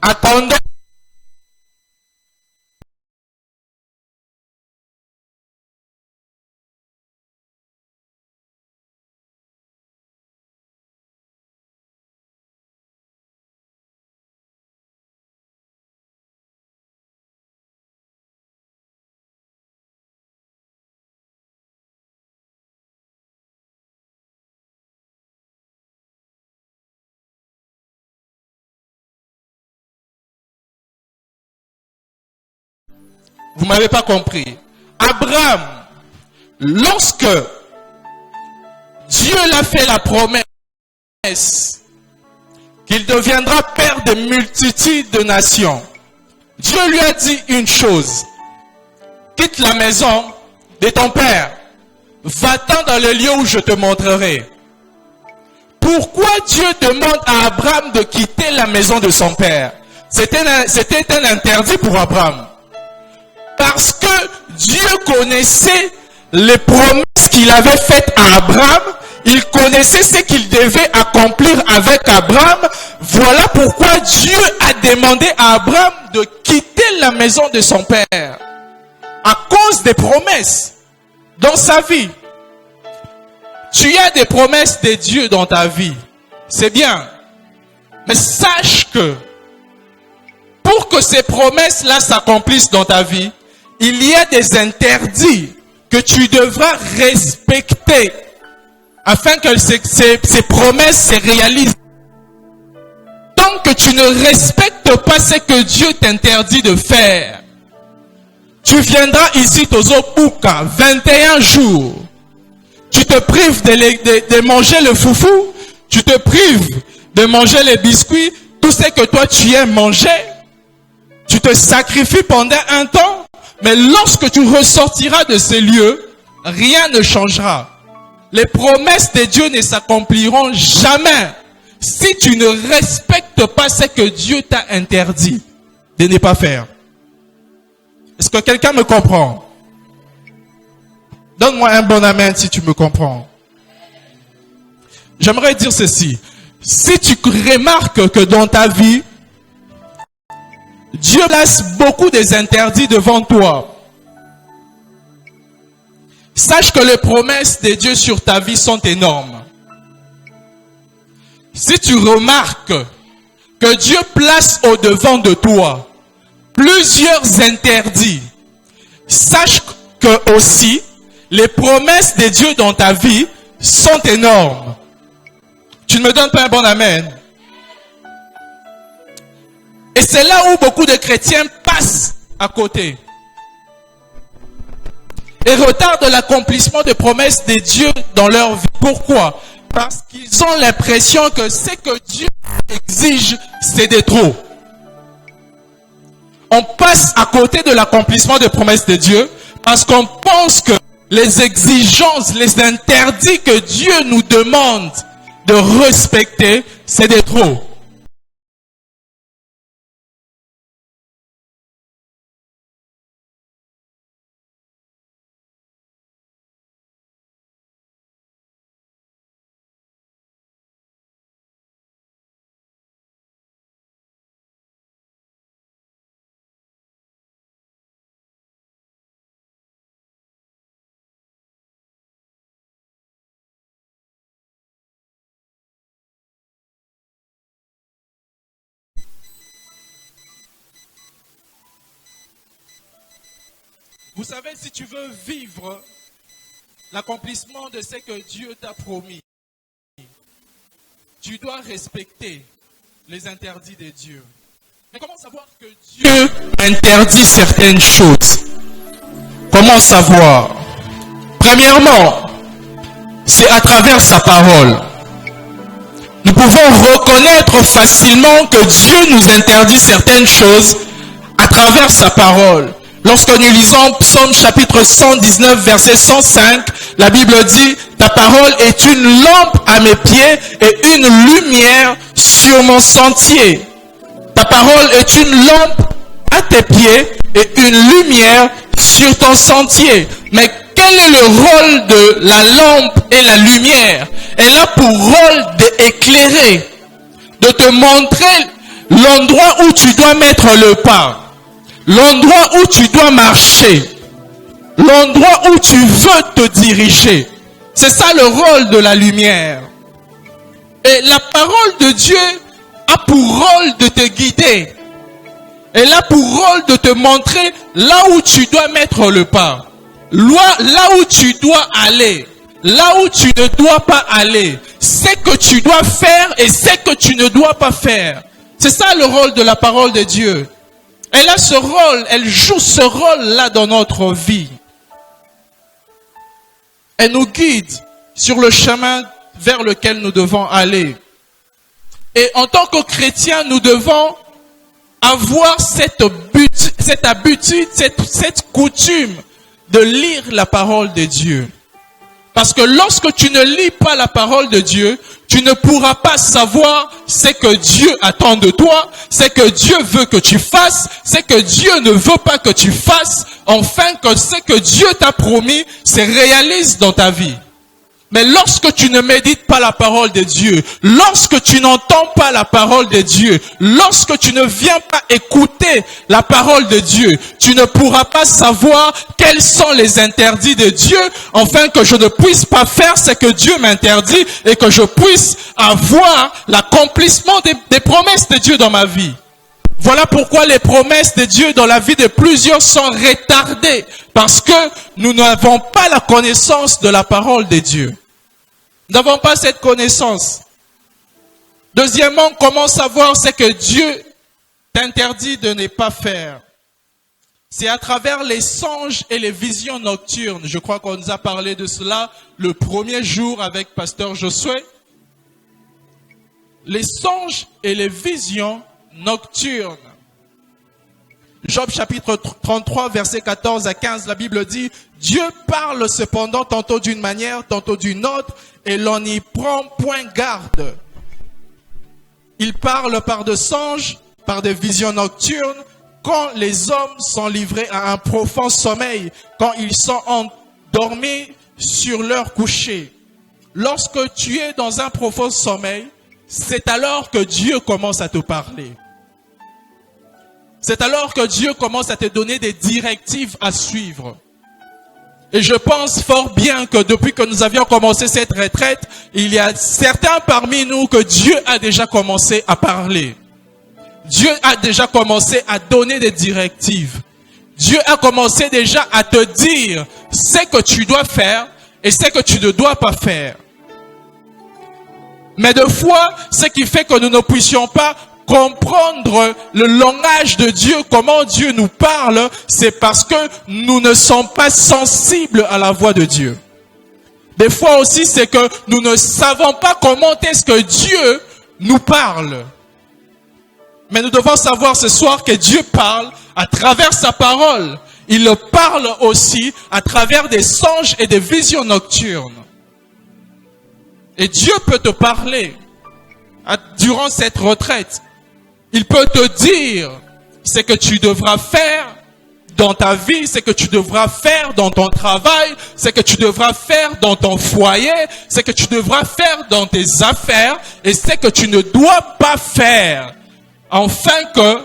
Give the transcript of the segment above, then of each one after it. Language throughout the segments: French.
attendant Vous ne m'avez pas compris. Abraham, lorsque Dieu l'a fait la promesse qu'il deviendra père de multitudes de nations, Dieu lui a dit une chose. Quitte la maison de ton père. Va-t'en dans le lieu où je te montrerai. Pourquoi Dieu demande à Abraham de quitter la maison de son père? C'était un interdit pour Abraham. Parce que Dieu connaissait les promesses qu'il avait faites à Abraham. Il connaissait ce qu'il devait accomplir avec Abraham. Voilà pourquoi Dieu a demandé à Abraham de quitter la maison de son père. À cause des promesses dans sa vie. Tu as des promesses de Dieu dans ta vie. C'est bien. Mais sache que pour que ces promesses-là s'accomplissent dans ta vie, il y a des interdits que tu devras respecter afin que ces promesses se réalisent. Tant que tu ne respectes pas ce que Dieu t'interdit de faire, tu viendras ici Tozo Puka 21 jours. Tu te prives de manger le foufou, tu te prives de manger les biscuits, tout ce que toi tu aimes manger. Tu te sacrifies pendant un temps, mais lorsque tu ressortiras de ces lieux, rien ne changera. Les promesses de Dieu ne s'accompliront jamais si tu ne respectes pas ce que Dieu t'a interdit de ne pas faire. Est-ce que quelqu'un me comprend? Donne-moi un bon amen si tu me comprends. J'aimerais dire ceci. Si tu remarques que dans ta vie, Dieu place beaucoup des interdits devant toi, sache que les promesses de Dieu sur ta vie sont énormes. Si tu remarques que Dieu place au-devant de toi plusieurs interdits, sache que aussi les promesses de Dieu dans ta vie sont énormes. Tu ne me donnes pas un bon amen? Et c'est là où beaucoup de chrétiens passent à côté et retardent l'accomplissement des promesses de Dieu dans leur vie. Pourquoi? Parce qu'ils ont l'impression que ce que Dieu exige, c'est de trop. On passe à côté de l'accomplissement des promesses de Dieu parce qu'on pense que les exigences, les interdits que Dieu nous demande de respecter, c'est de trop. Vous savez, si tu veux vivre l'accomplissement de ce que Dieu t'a promis, tu dois respecter les interdits de Dieu. Mais comment savoir que Dieu interdit certaines choses? Comment savoir? Premièrement, c'est à travers sa parole. Nous pouvons reconnaître facilement que Dieu nous interdit certaines choses à travers sa parole. Lorsque nous lisons Psaume chapitre 119, verset 105, la Bible dit « Ta parole est une lampe à mes pieds et une lumière sur mon sentier. » Ta parole est une lampe à tes pieds et une lumière sur ton sentier. Mais quel est le rôle de la lampe et la lumière? Elle a pour rôle d'éclairer, de te montrer l'endroit où tu dois mettre le pas, l'endroit où tu dois marcher, l'endroit où tu veux te diriger. C'est ça le rôle de la lumière. Et la parole de Dieu a pour rôle de te guider. Elle a pour rôle de te montrer là où tu dois mettre le pas. Là où tu dois aller. Là où tu ne dois pas aller. Ce que tu dois faire et ce que tu ne dois pas faire. C'est ça le rôle de la parole de Dieu. Elle a ce rôle, elle joue ce rôle-là dans notre vie. Elle nous guide sur le chemin vers lequel nous devons aller. Et en tant que chrétiens, nous devons avoir cette habitude, cette coutume de lire la parole de Dieu. Parce que lorsque tu ne lis pas la parole de Dieu, tu ne pourras pas savoir ce que Dieu attend de toi, ce que Dieu veut que tu fasses, ce que Dieu ne veut pas que tu fasses, afin que ce que Dieu t'a promis se réalise dans ta vie. Mais lorsque tu ne médites pas la parole de Dieu, lorsque tu n'entends pas la parole de Dieu, lorsque tu ne viens pas écouter la parole de Dieu, tu ne pourras pas savoir quels sont les interdits de Dieu, afin que je ne puisse pas faire ce que Dieu m'interdit et que je puisse avoir l'accomplissement des promesses de Dieu dans ma vie. Voilà pourquoi les promesses de Dieu dans la vie de plusieurs sont retardées. Parce que nous n'avons pas la connaissance de la parole de Dieu. Nous n'avons pas cette connaissance. Deuxièmement, comment savoir ce que Dieu t'interdit de ne pas faire? C'est à travers les songes et les visions nocturnes. Je crois qu'on nous a parlé de cela le premier jour avec Pasteur Josué. Les songes et les visions nocturne. Job chapitre 33 verset 14 à 15, la Bible dit: Dieu parle cependant tantôt d'une manière, tantôt d'une autre, et l'on n'y prend point garde. Il parle par des songes, par des visions nocturnes, quand les hommes sont livrés à un profond sommeil, quand ils sont endormis sur leur coucher. Lorsque tu es dans un profond sommeil, c'est alors que Dieu commence à te parler. C'est alors que Dieu commence à te donner des directives à suivre. Et je pense fort bien que depuis que nous avions commencé cette retraite, il y a certains parmi nous que Dieu a déjà commencé à parler. Dieu a déjà commencé à donner des directives. Dieu a commencé déjà à te dire ce que tu dois faire et ce que tu ne dois pas faire. Mais des fois, ce qui fait que nous ne puissions pas comprendre le langage de Dieu, comment Dieu nous parle, c'est parce que nous ne sommes pas sensibles à la voix de Dieu. Des fois aussi, c'est que nous ne savons pas comment est-ce que Dieu nous parle. Mais nous devons savoir ce soir que Dieu parle à travers sa parole. Il le parle aussi à travers des songes et des visions nocturnes. Et Dieu peut te parler durant cette retraite. Il peut te dire ce que tu devras faire dans ta vie, ce que tu devras faire dans ton travail, ce que tu devras faire dans ton foyer, ce que tu devras faire dans tes affaires et ce que tu ne dois pas faire, afin que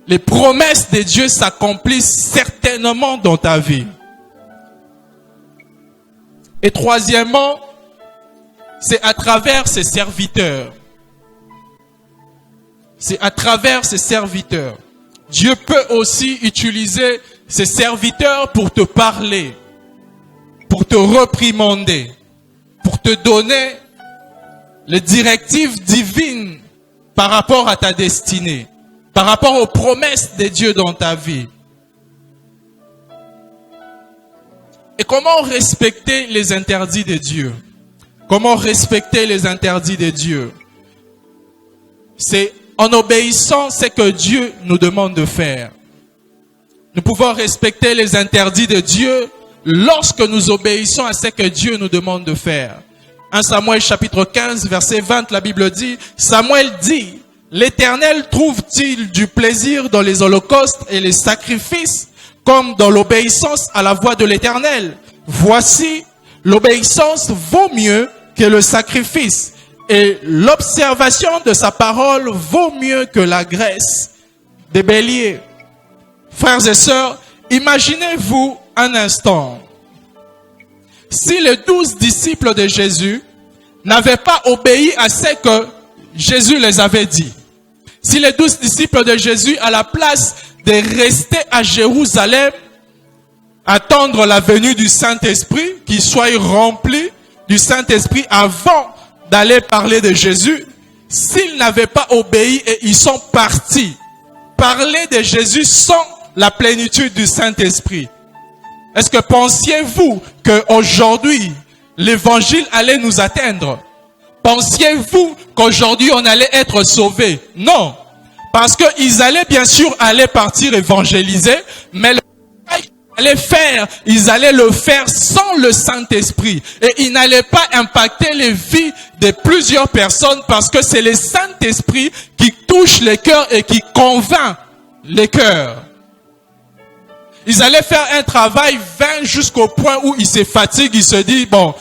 les promesses de Dieu s'accomplissent certainement dans ta vie. Et troisièmement, c'est à travers ses serviteurs. C'est à travers ses serviteurs. Dieu peut aussi utiliser ses serviteurs pour te parler, pour te réprimander, pour te donner les directives divines par rapport à ta destinée, par rapport aux promesses de Dieu dans ta vie. Et comment respecter les interdits de Dieu? Comment respecter les interdits de Dieu? C'est en obéissant ce que Dieu nous demande de faire. Nous pouvons respecter les interdits de Dieu lorsque nous obéissons à ce que Dieu nous demande de faire. 1 Samuel chapitre 15 verset 20, la Bible dit: Samuel dit, l'Éternel trouve-t-il du plaisir dans les holocaustes et les sacrifices comme dans l'obéissance à la voix de l'Éternel? Voici, l'obéissance vaut mieux que le sacrifice Et l'observation de sa parole vaut mieux que la graisse des béliers. Frères et sœurs, imaginez-vous un instant. Si les 12 disciples de Jésus n'avaient pas obéi à ce que Jésus les avait dit, si les 12 disciples de Jésus, à la place de rester à Jérusalem, attendre la venue du Saint-Esprit, qu'ils soient remplis du Saint-Esprit avant d'aller parler de Jésus, s'ils n'avaient pas obéi et ils sont partis parler de Jésus sans la plénitude du Saint-Esprit, est-ce que pensiez-vous qu'aujourd'hui, l'évangile allait nous atteindre? Pensiez-vous qu'aujourd'hui, on allait être sauvés? Non. Parce qu'ils allaient bien sûr aller partir évangéliser, mais le travail qu'ils allaient faire, ils allaient le faire sans le Saint-Esprit. Et ils n'allaient pas impacter les vies de plusieurs personnes parce que c'est le Saint-Esprit qui touche les cœurs et qui convainc les cœurs. Ils allaient faire un travail vain jusqu'au point où ils se fatiguent, ils se disent, bon,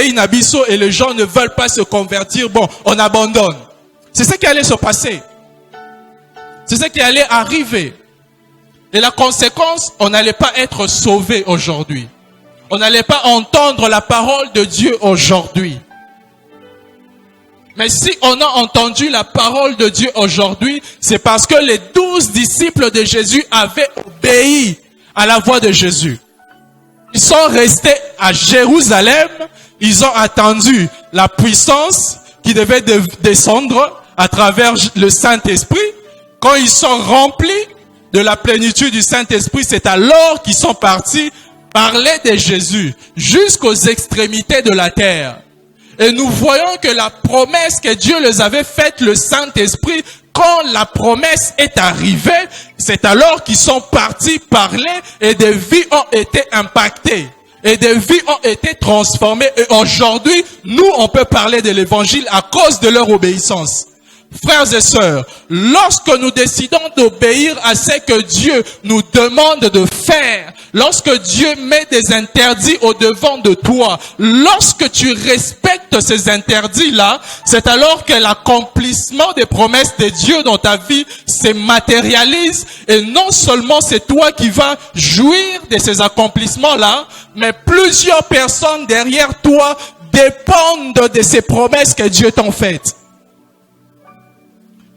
inabiso, et les gens ne veulent pas se convertir, bon, on abandonne. C'est ce qui allait se passer. C'est ce qui allait arriver. Et la conséquence, on n'allait pas être sauvé aujourd'hui. On n'allait pas entendre la parole de Dieu aujourd'hui. Mais si on a entendu la parole de Dieu aujourd'hui, c'est parce que les 12 disciples de Jésus avaient obéi à la voix de Jésus. Ils sont restés à Jérusalem, ils ont attendu la puissance qui devait descendre à travers le Saint-Esprit. Quand ils sont remplis de la plénitude du Saint-Esprit, c'est alors qu'ils sont partis parler de Jésus jusqu'aux extrémités de la terre. Et nous voyons que la promesse que Dieu les avait faite, le Saint-Esprit, quand la promesse est arrivée, c'est alors qu'ils sont partis parler et des vies ont été impactées. Et des vies ont été transformées. Et aujourd'hui, nous, on peut parler de l'évangile à cause de leur obéissance. Frères et sœurs, lorsque nous décidons d'obéir à ce que Dieu nous demande de faire, lorsque Dieu met des interdits au devant de toi, lorsque tu respectes ces interdits-là, c'est alors que l'accomplissement des promesses de Dieu dans ta vie se matérialise. Et non seulement c'est toi qui vas jouir de ces accomplissements-là, mais plusieurs personnes derrière toi dépendent de ces promesses que Dieu t'a faites.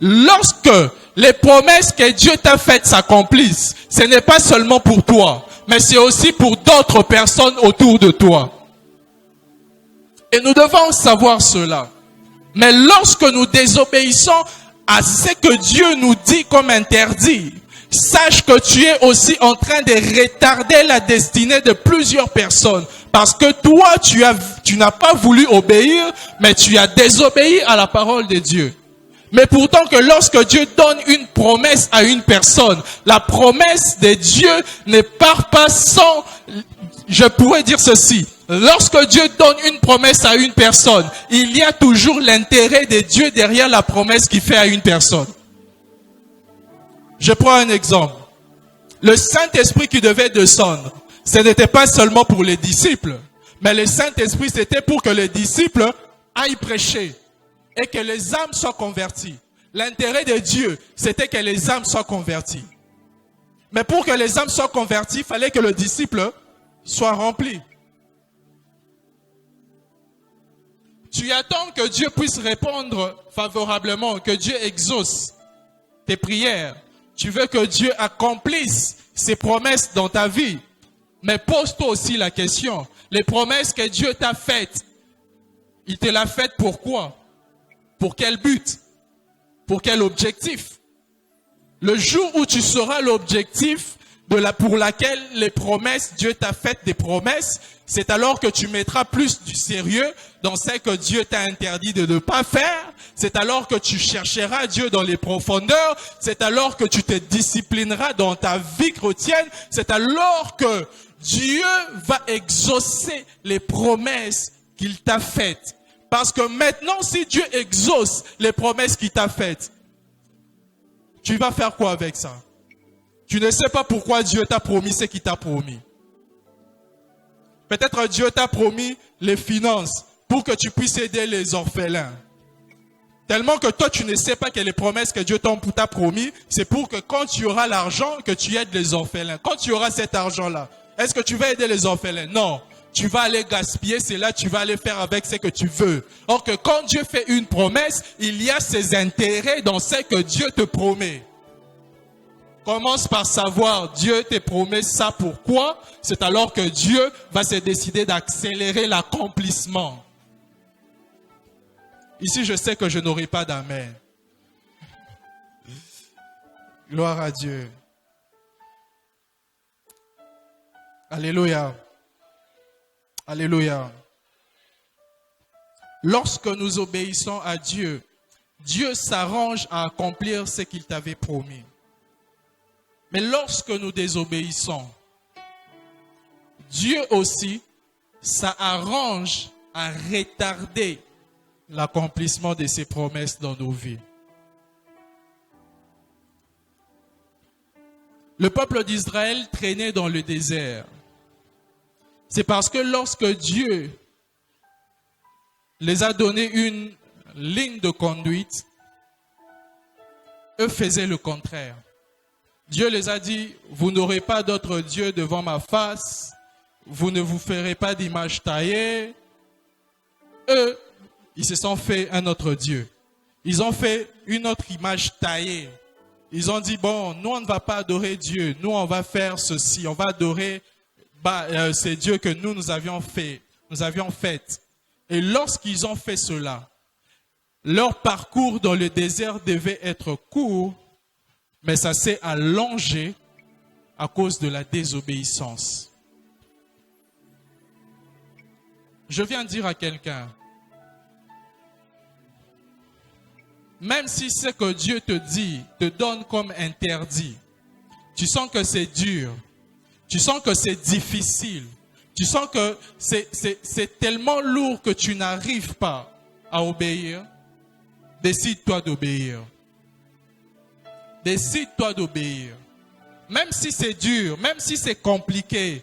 Lorsque les promesses que Dieu t'a faites s'accomplissent, ce n'est pas seulement pour toi, mais c'est aussi pour d'autres personnes autour de toi. Et nous devons savoir cela. Mais lorsque nous désobéissons à ce que Dieu nous dit comme interdit, sache que tu es aussi en train de retarder la destinée de plusieurs personnes. Parce que toi, tu n'as pas voulu obéir, mais tu as désobéi à la parole de Dieu. Mais pourtant que lorsque Dieu donne une promesse à une personne, la promesse de Dieu ne part pas sans, je pourrais dire ceci, lorsque Dieu donne une promesse à une personne, il y a toujours l'intérêt de Dieu derrière la promesse qu'il fait à une personne. Je prends un exemple. Le Saint-Esprit qui devait descendre, ce n'était pas seulement pour les disciples, mais le Saint-Esprit c'était pour que les disciples aillent prêcher. Et que les âmes soient converties. L'intérêt de Dieu, c'était que les âmes soient converties. Mais pour que les âmes soient converties, il fallait que le disciple soit rempli. Tu attends que Dieu puisse répondre favorablement, que Dieu exauce tes prières. Tu veux que Dieu accomplisse ses promesses dans ta vie. Mais pose-toi aussi la question. Les promesses que Dieu t'a faites, il te l'a faites pourquoi? Pour quel but? Pour quel objectif? Le jour où tu sauras l'objectif pour laquelle les promesses, Dieu t'a fait des promesses, c'est alors que tu mettras plus du sérieux dans ce que Dieu t'a interdit de ne pas faire. C'est alors que tu chercheras Dieu dans les profondeurs. C'est alors que tu te disciplineras dans ta vie chrétienne. C'est alors que Dieu va exaucer les promesses qu'il t'a faites. Parce que maintenant, si Dieu exauce les promesses qu'il t'a faites, tu vas faire quoi avec ça? Tu ne sais pas pourquoi Dieu t'a promis ce qu'il t'a promis. Peut-être Dieu t'a promis les finances pour que tu puisses aider les orphelins. Tellement que toi, tu ne sais pas que les promesses que Dieu t'a promis, c'est pour que quand tu auras l'argent, que tu aides les orphelins. Quand tu auras cet argent-là, est-ce que tu vas aider les orphelins? Non. Tu vas aller gaspiller, c'est là tu vas aller faire avec ce que tu veux. Or que quand Dieu fait une promesse, il y a ses intérêts dans ce que Dieu te promet. Commence par savoir, Dieu te promet ça pourquoi? C'est alors que Dieu va se décider d'accélérer l'accomplissement. Ici, je sais que je n'aurai pas d'amen. Gloire à Dieu. Alléluia. Alléluia. Lorsque nous obéissons à Dieu, Dieu s'arrange à accomplir ce qu'il t'avait promis. Mais lorsque nous désobéissons, Dieu aussi s'arrange à retarder l'accomplissement de ses promesses dans nos vies. Le peuple d'Israël traînait dans le désert. C'est parce que lorsque Dieu les a donné une ligne de conduite, eux faisaient le contraire. Dieu les a dit, vous n'aurez pas d'autre Dieu devant ma face, vous ne vous ferez pas d'image taillée. Eux, ils se sont fait un autre Dieu. Ils ont fait une autre image taillée. Ils ont dit, bon, nous on ne va pas adorer Dieu, nous on va faire ceci, on va adorer ces dieux que nous avions fait. Et lorsqu'ils ont fait cela, leur parcours dans le désert devait être court, mais ça s'est allongé à cause de la désobéissance. Je viens dire à quelqu'un, même si ce que Dieu te dit, te donne comme interdit, tu sens que c'est dur, tu sens que c'est difficile, tu sens que c'est tellement lourd que tu n'arrives pas à obéir, décide-toi d'obéir. Décide-toi d'obéir. Même si c'est dur, même si c'est compliqué,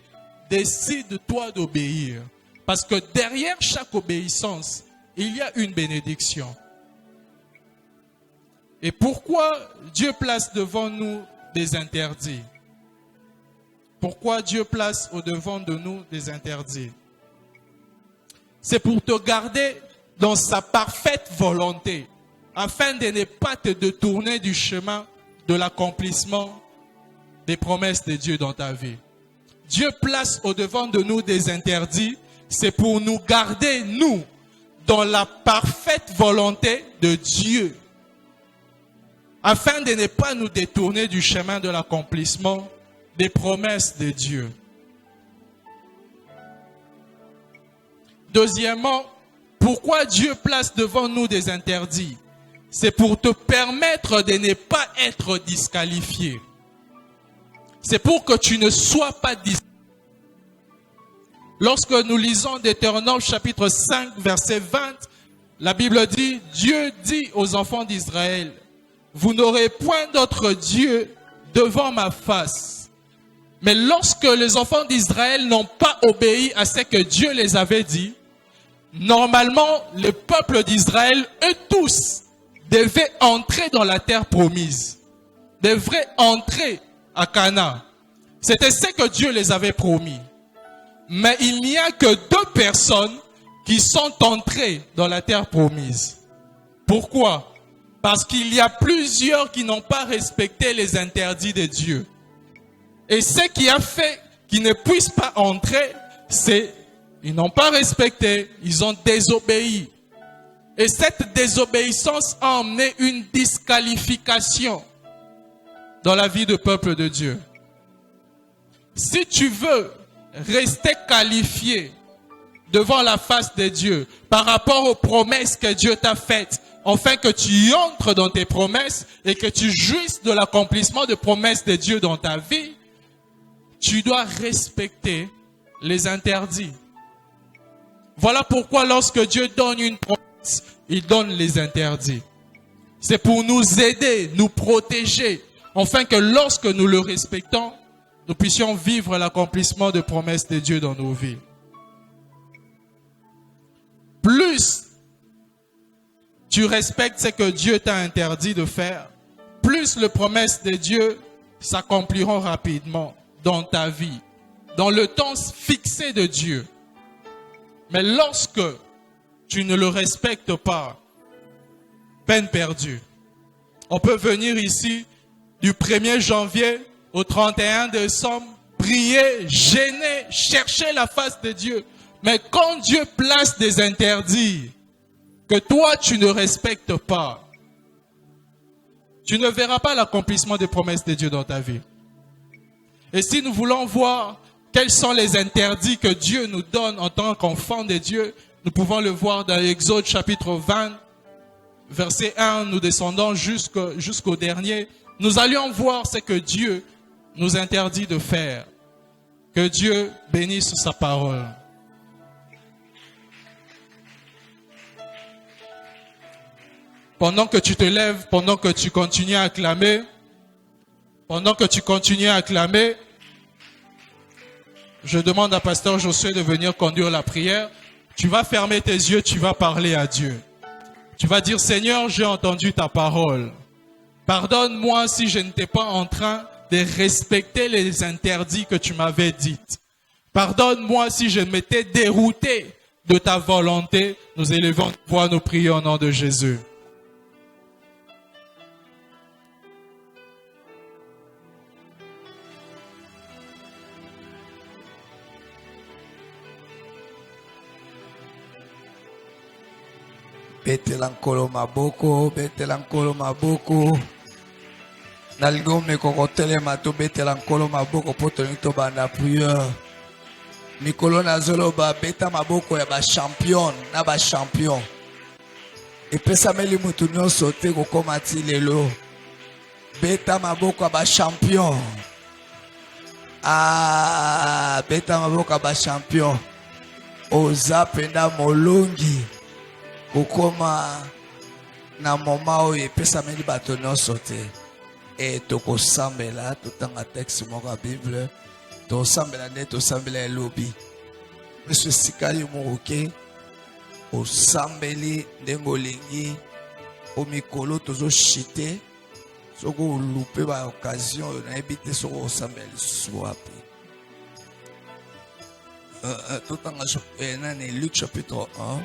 décide-toi d'obéir. Parce que derrière chaque obéissance, il y a une bénédiction. Et pourquoi Dieu place devant nous des interdits? Pourquoi Dieu place au-devant de nous des interdits? C'est pour te garder dans sa parfaite volonté, afin de ne pas te détourner du chemin de l'accomplissement des promesses de Dieu dans ta vie. Dieu place au-devant de nous des interdits, c'est pour nous garder, nous, dans la parfaite volonté de Dieu, afin de ne pas nous détourner du chemin de l'accomplissement des promesses de Dieu. Deuxièmement, pourquoi Dieu place devant nous des interdits? C'est pour te permettre de ne pas être disqualifié. C'est pour que tu ne sois pas disqualifié. Lorsque nous lisons Deutéronome chapitre 5, verset 20, la Bible dit, Dieu dit aux enfants d'Israël, vous n'aurez point d'autre Dieu devant ma face. Mais lorsque les enfants d'Israël n'ont pas obéi à ce que Dieu les avait dit, normalement, le peuple d'Israël, eux tous, devaient entrer dans la terre promise, devraient entrer à Canaan. C'était ce que Dieu les avait promis. Mais il n'y a que 2 personnes qui sont entrées dans la terre promise. Pourquoi? Parce qu'il y a plusieurs qui n'ont pas respecté les interdits de Dieu. Et ce qui a fait qu'ils ne puissent pas entrer, c'est ils n'ont pas respecté, ils ont désobéi. Et cette désobéissance a emmené une disqualification dans la vie du peuple de Dieu. Si tu veux rester qualifié devant la face de Dieu par rapport aux promesses que Dieu t'a faites, afin que tu entres dans tes promesses et que tu jouisses de l'accomplissement des promesses de Dieu dans ta vie, tu dois respecter les interdits. Voilà pourquoi lorsque Dieu donne une promesse, il donne les interdits. C'est pour nous aider, nous protéger, afin que lorsque nous le respectons, nous puissions vivre l'accomplissement des promesses de Dieu dans nos vies. plus tu respectes ce que Dieu t'a interdit de faire, plus les promesses de Dieu s'accompliront rapidement dans ta vie, dans le temps fixé de Dieu. Mais lorsque tu ne le respectes pas, peine perdue. On peut venir ici du 1er janvier au 31 décembre, prier, gêner, chercher la face de Dieu. Mais quand Dieu place des interdits que toi tu ne respectes pas, tu ne verras pas l'accomplissement des promesses de Dieu dans ta vie. Et si nous voulons voir quels sont les interdits que Dieu nous donne en tant qu'enfants de Dieu, nous pouvons le voir dans l'Exode chapitre 20, verset 1, nous descendons jusqu'au dernier. Nous allions voir ce que Dieu nous interdit de faire. Que Dieu bénisse sa parole. Pendant que tu te lèves, pendant que tu continues à acclamer, je demande à Pasteur Josué de venir conduire la prière. Tu vas fermer tes yeux, tu vas parler à Dieu. Tu vas dire, Seigneur, j'ai entendu ta parole. Pardonne-moi si je n'étais pas en train de respecter les interdits que tu m'avais dit. Pardonne-moi si je m'étais dérouté de ta volonté. Nous élevons voix, nous prions au nom de Jésus. Betelankolo maboko, betelankolo maboko. Nalgo me kokotele mato betelankolo maboko poto nito banda prieur. Mikolo na zolo ba beta maboko ya ba champion na ba champion. E pesa meli mutu nyonso te kokoma ti lelo. Beta maboko ya ba champion. Ah, beta maboko ya ba champion. Oza penda molongi. Kokoma na moma oyo epesameli bato nyonso te. E tokosambela totanga texte moko ya Bible. Tosambela nde tosambela elobi. Miso esika yo moke osambeli ndenge olingi omikolo tozoshite soko olupe ba occasion oyo nayebi te soko osambela lisusu wapi. Totanga nani Luc chapitre 1.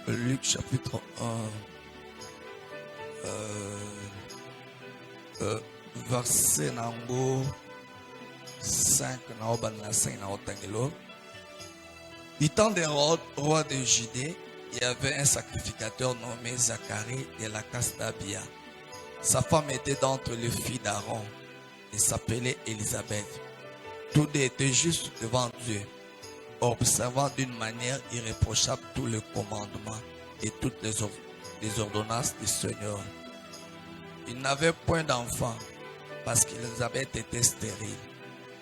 Luc chapitre 1, verset nango 5, na 5 na otangelo. Du temps d'Hérode, roi de Judée, il y avait un sacrificateur nommé Zacharie de la caste d'Abia. Sa femme était d'entre les filles d'Aaron et s'appelait Élisabeth. Tous deux étaient justes devant Dieu, observant d'une manière irréprochable tous les commandements et toutes les ordonnances du Seigneur. Ils n'avaient point d'enfants parce qu'Élisabeth était stérile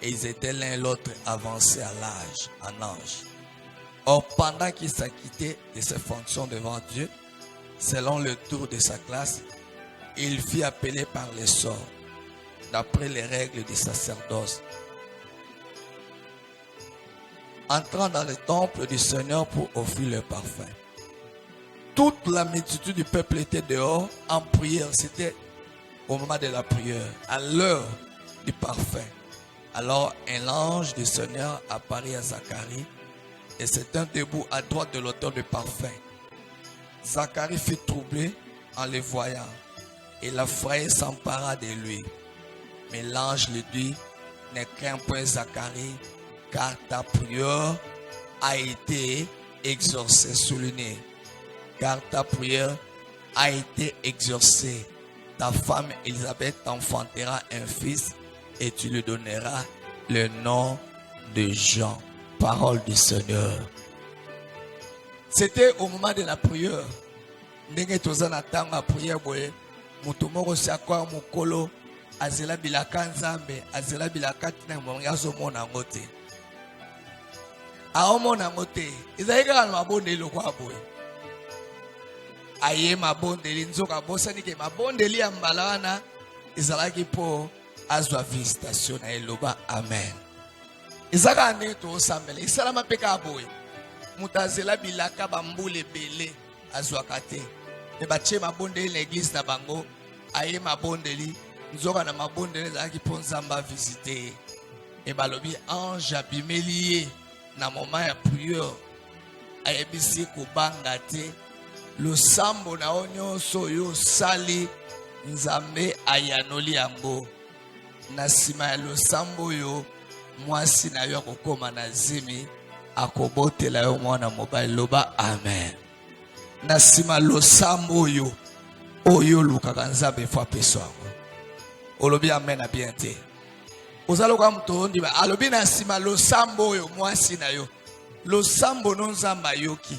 et ils étaient l'un et l'autre avancés à l'âge, en âge. Or, pendant qu'il s'acquittait de ses fonctions devant Dieu, selon le tour de sa classe, il fut appelé par les sorts, d'après les règles du sacerdoce. Entrant dans le temple du Seigneur pour offrir le parfum. Toute la multitude du peuple était dehors en prière. C'était au moment de la prière, à l'heure du parfum. Alors un ange du Seigneur apparut à Zacharie et s'était debout à droite de l'auteur du parfum. Zacharie fut troublé en le voyant et la frayeur s'empara de lui. Mais l'ange lui dit, ne crains point Zacharie, car ta prière a été exaucée, soulignée. Car ta prière a été exaucée. Ta femme Élisabeth t'enfantera un fils et tu lui donneras le nom de Jean. Parole du Seigneur. C'était au moment de la prière. Ndenge tozana tanga prière boye. Mutu moko siakwa mukolo azela bilaka nzambe, azela bilaka tina mwangazo mona ngote. Aomona ngote. Izaika na mabondeli kwa boye. Aye mabondeli nzoka bosani ke mabondeli ya mbalana izalaki po azwa visitation na eloba amen. Izaka ne to sambele isalama peka boye. mutazela bilaka bambule bele azwakate. Me bache mabondeli l'église na bango aye mabondeli nzoka na mabondeli zaki ponzamba visiter. Et balobi ange abimeli na moment ya prière ayebisi kubanga te losambo na onyoso yo sali nzambe ayanoli yango na sima ya losambo yo mwasi na yo akokoma na zimi akobotela yo mwana mobali loba amen. Na sima losambo yo oyo lukaka nzambe fwa peso yango olobi amen na bien te. Ozaloka mtondi ba alobi na sima losambo yo mwasi na yo losambo no nzamba yoki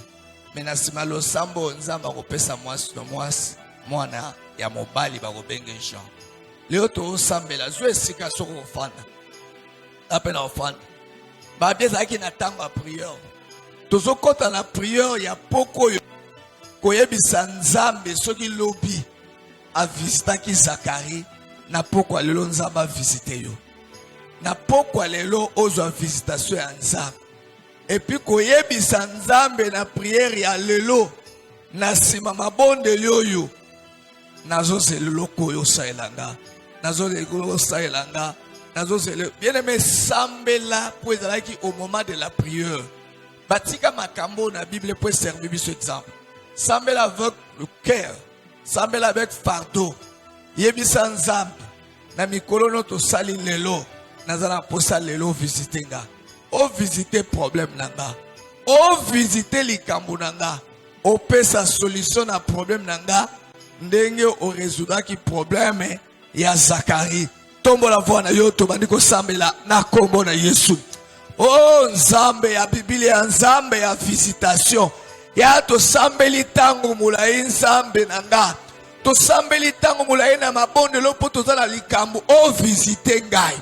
mena sima losambo nzamba kopesa mwasi no mwasi mwana ya mobali bakobenge Jean. Leo to osambela zo esika soko ofanda apena ofanda ba bieza ki na tango ya prière tozo kota na prière ya poko yo koyebisa nzambe soki lobi a visitaki Zakari na poko lelo nzamba visite yo na poko lelo ozwa visitation ya nzambe et puis koyebisa nzambe na prière ya lelo na sima mabondeli oyo nazo zelelo koyo saelanga nazo zelelo saelanga nazo zelelo bien aimé sambela pour ezalaki au moment de la prière batika makambo na Bible pour servir ce exemple sambela avec le cœur sambela avec fardeau yebisa nzambe na mikolo no to sali lelo nazana posa lelo visiter nga o visiter problème nanga o visiter likambo nanga o pesa solution na problème nanga ndenge o résoudre ki problème ya Zakari tombo la voix na yo to bandiko sambela na kombo na Yesu. Oh nzambe ya Biblia nzambe ya visitation ya to sambeli tango mulai nzambe nanga to sambeli tango mulai na mabonde lopo to zala likambo o visiter ngai.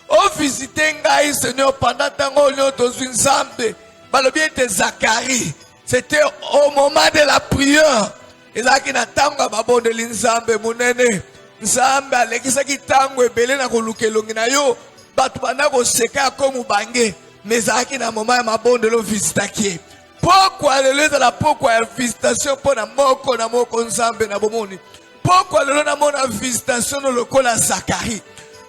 O visiter ngai Seigneur pendant tango lio to nzambe balobi ete Zakari c'était au moment de la prière ezaki na tango mabonde nzambe munene nzambe alekisaki tango ebele na kolukelongi na yo batu banda koseka ko mubange mezaki na moment ya mabonde lo visitaki pourquoi lelo ezala pourquoi ya visitation pona moko na moko nzambe na bomoni pourquoi lelo na mona visitation no lokola Zakari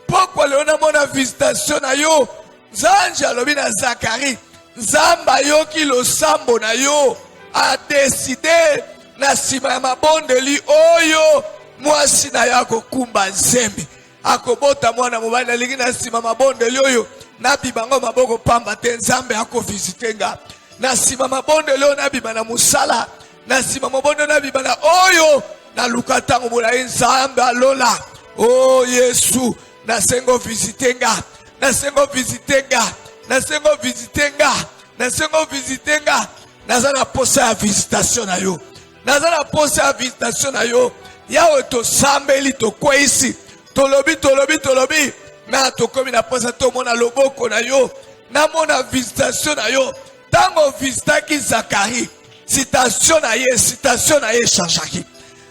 pourquoi lelo na mona visitation na yo nzanje alobi na Zakari nzamba yoki losambo na yo a décidé na sima ya mabondeli oyo mwasi na yako kumba nzembe akobota mwana mobali na lingi na sima mabondeli oyo na bibango maboko pamba te nzambe ako visitenga na sima mabondeli oyo na bibana musala na sima mabondeli na bibana oyo na lukatango mulai nzambe alola oh Yesu na sengo visitenga na sengo visitenga na sengo visitenga na sengo visitenga nazana posa ya visitation na yo nazana posa ya visitation na yo yawe to sambeli to kwesi tolobi na to komi na posa to mona loboko na yo na mona visitation na yo tango visitaki Zakari citation na ye changeaki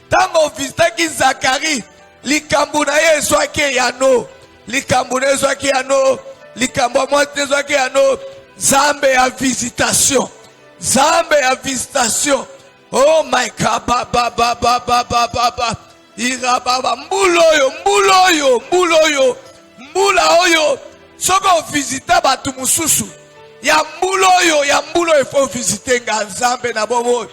tango visitaki Zakari likambo na ye zwaki yano likambo na zwaki yano likambo mwate zwaki yano zambe ya visitation oh my God baba ira baba mbula oyo soko visita batu mususu ya mbulo ifo visite nga nzambe na bobo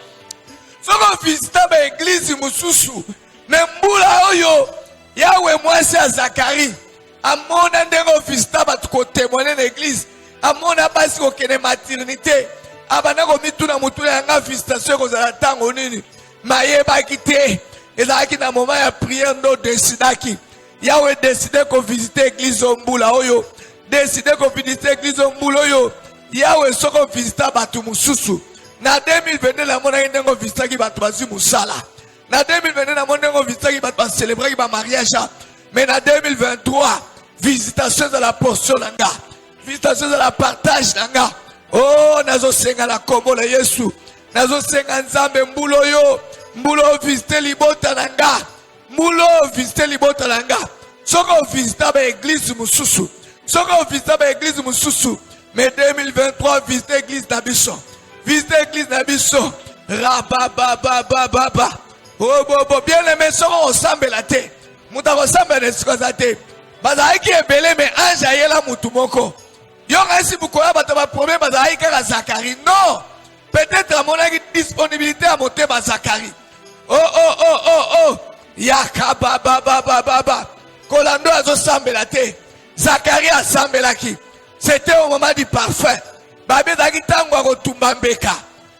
soko visita ba église mususu me mbula oyo yawe mwasi ya Zakari amona ndengo visita batu ko témoigner na église amona basi ko kene maternité abana ko mituna mutuna yanga visitation ko za tango nini mayeba kite ezaki na moment ya prière ndo decidaki yawe décider ko visiter église mbula oyo décider ko visiter église mbula oyo yawe soko visiter batu mususu na 2022 la mona ndengo visitaki batu bazi musala na 2022 na mona ndengo visitaki batu ba célébrer ba mariage mais na 2023 visitation de la portion nanga visitation de la partage nanga oh nazo senga la kombo la Yesu nazo senga nzambe mbulo visiter libota nanga mbulo visiter libota nanga soko visiter ba église mususu mais 2023 visiter église d'Abisson visite l'église Nabiso. Rabababababa. Oh, bobo, bien aimé, sera ensemble la tête. Mouta ressemble à ce qu'on a été. Bazaï qui est belé, mais ange aïe la moutumoko. Yon ainsi beaucoup là, bataba problème, bazaï qui a Zacharie. Non! Peut-être à mon disponibilité à monter ma Zacharie. Oh. Yakabababababa. Kolando a ensemble la tête. Zacharie a ensemble la qui. C'était au moment du parfum. Babé Zaki Tango a retumbambeka.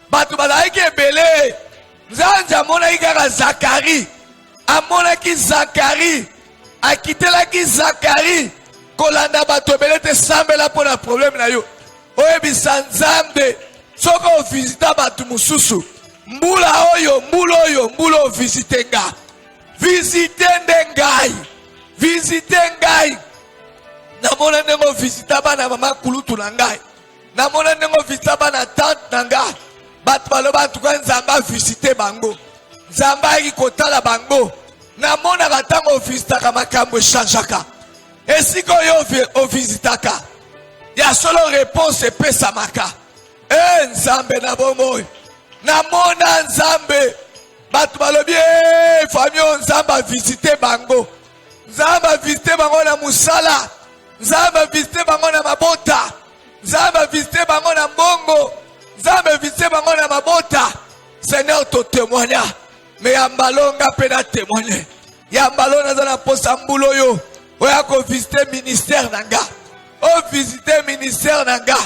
Batubadaï qui est belé. Zanja mona ikara Zacharie. Amona ki Zacharie. A quitté la ki Zacharie. Kolanda batobele te sambela pour le problème na yo. Oye bisanzambe. Soko visita batu mususu. Mbula oyo visite nga. Visite ndengai. Visite ngai. Namona nengo visita bana mama kulutu na ngai. Namona nengo visita bana tante na ngai. Batu baloba tuka nzamba visite bango. Nzamba ki kotala bango. Namona katango visita kama kambo chanjaka. Esiko yo visitaka. Ya solo réponse pesa maka. Nzambe na bomoy. Namona nzambe. Batu balobi famille nzamba visite bango. Nzamba visite bango na musala. Nzamba visite bango na mabota. Nzamba visite bango na mbongo. Nzamba visite bango na mabota. Seigneur to témoigna. Mais yambalonga pena témoigner. Yambalona zana posa mbulo yo. Oya ko visite ministère nanga. O visite ministère nanga.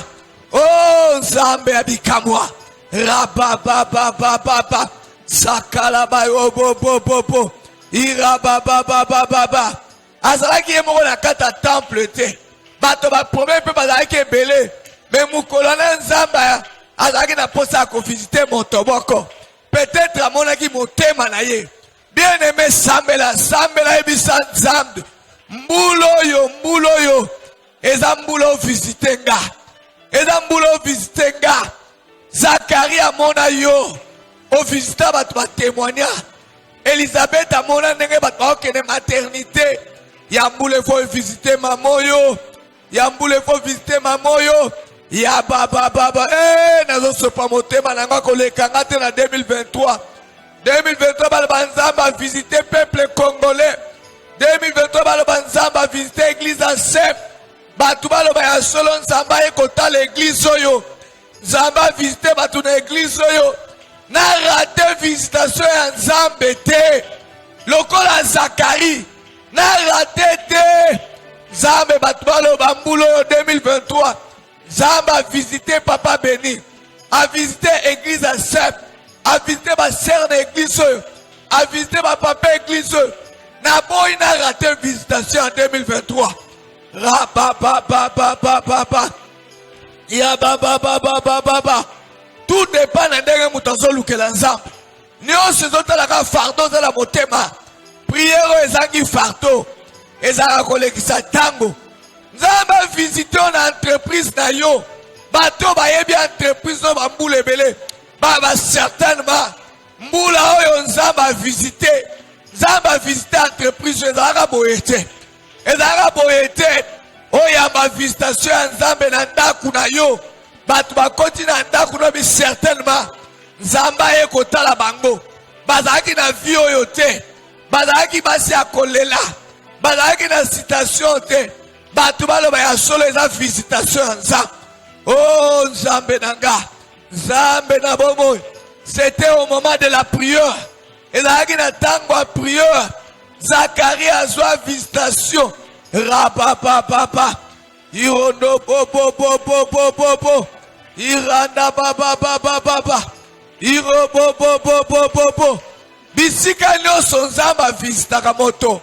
Oh nzambe abikamwa. Rabababababa. Sakala bayo bo. Irabababababa. Azalaki yemoko na kata temple te. Bato ba premier pe bazalaki ebele. Mais mukolana nzamba azalaki na posa ko visiter Montoboko. Peut-être amonaki motema na ye. Bien aimé sambela ebisa nzambe. Mbulo yo. Eza mbulo visitenga. Zacharie amona yo. O visita bato ba témoigner. Elisabeth amona ndenge bato okene maternité. Yambule faut visiter mamoyo. Ya baba. Nazo sopa motema nanga koleka ngate na 2023. 2023 balo banzamba visiter peuple congolais. 2023 balo banzamba visiter église en chef. Batu balo ba ya solo nzamba ekota l'église oyo. Nzamba visiter batu na église oyo. Na raté visitation ya nzambe te. Lokola Zacharie. Na raté te. Nzambe batu balo bambulo 2023. Nzambe a visité Papa Béni. A visité église à chef. A visité ma sœur d'église. A visité ma papa église. Na boy na raté visitation en 2023. Rabababababa. Ya baba. Tout dépend de ndenge mutazo lukela nzambe. Nyonso ezotalaka fardeau za la motema. Prière ezangi fardeau. Ezaka kolekisa tango. Nzambe visite na entreprise na yo. Bato bayebi entreprise no bambula ebele. Baba certainement. Mbula oyo nzambe visite. Nzambe visite entreprise ezaka boyete. Oya ma visitation ya nzambe na ndaku na yo. Bato bakoti na ndaku no bi certainement. Nzambe ekotala bango. Bazaki na vie oyo te. Bazaki basi akolela. Bazaki na citation te. Bato baloba ya solo eza visitation ya nzambe. Oh nzambe nanga. Nzambe na bomo. C'était au moment de la prière. Ezalaki na tango ya prière. Zacharie azwa visitation. Rababababa. Irondo bo. Iranda baba. Irobo. Bisika nyonso nzambe visitaka moto.